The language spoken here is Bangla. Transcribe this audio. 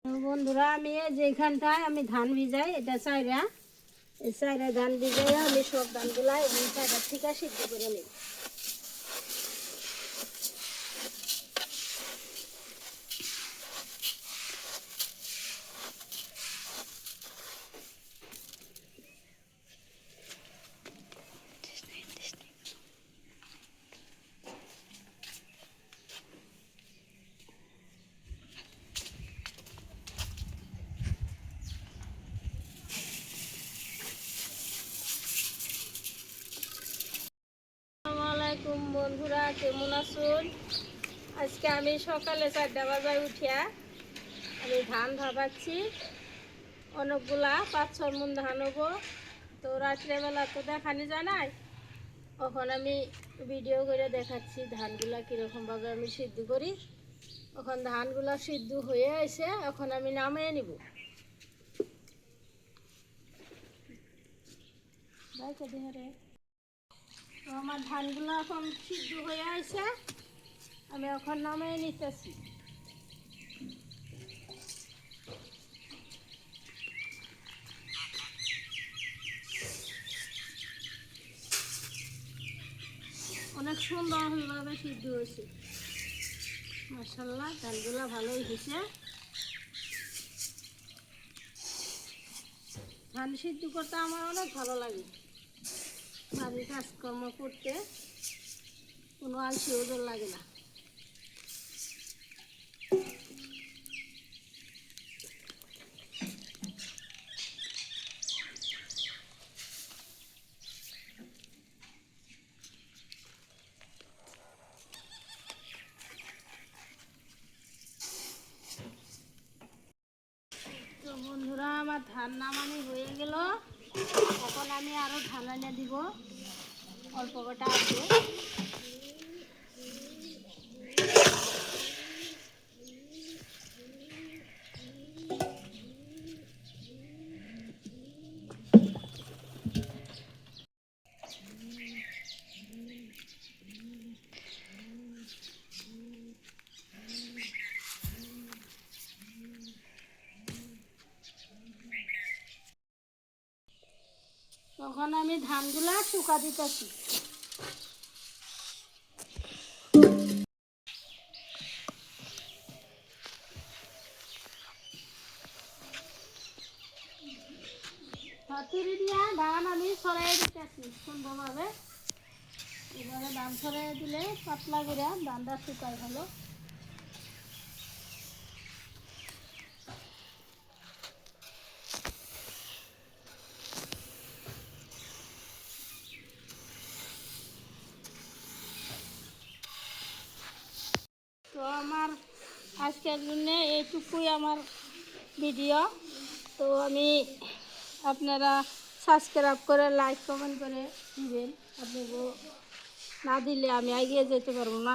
বন্ধুরা, আমি যেখানটায় আমি ধান ভিজাই, এটা চাইরা এই চাইরা ধান ভিজাই আমি সব ধানগুলা এই চাইরা থেকে সিদ্ধ করে নিই। বন্ধুরা, কেমন আছেন? আজকে আমি সকালে 4টা বাজায় উঠিয়া আমি ধান ভাবাচ্ছি। অনেকগুলা 5-6 মণ ধান হবো। তো রাত্রেবেলা তো দেখানি যায় নাই, এখন আমি ভিডিও করে দেখাচ্ছি ধানগুলা কীরকমভাবে আমি সিদ্ধ করি। এখন ধানগুলা সিদ্ধ হয়ে এসে এখন আমি নামিয়ে নিব। তো আমার ধানগুলো এখন সিদ্ধ হয়ে আছে, আমি এখন নামিয়ে নিতেছি। অনেক সুন্দরভাবে সিদ্ধ হয়েছে, মাশাআল্লাহ। ধানগুলো ভালোই হয়েছে। ধান সিদ্ধ করতে আমার অনেক ভালো লাগে। বাড়ির কাজকর্ম করতে কোনো আলসি ওজন লাগে না। তো বন্ধুরা, আমার ধান নামানি হয়ে গেল। এখন আমি আরও ধান এনে দিব, অল্প কটা আছে। তখন আমি ধানগুলা শুকা দিতেছি। হাতুড়ি দিয়া ধান আমি ছড়াই দিতেছি সুন্দরভাবে। এবারে ধান ছড়াই দিলে পাতলা করে ধানটা শুকায় ভালো। তো আমার আজকের জন্য এইটুকুই আমার ভিডিও। তো আমি আপনারা সাবস্ক্রাইব করে লাইক কমেন্ট করে দিবেন। আপনাকে না দিলে আমি এগিয়ে যেতে পারবো না।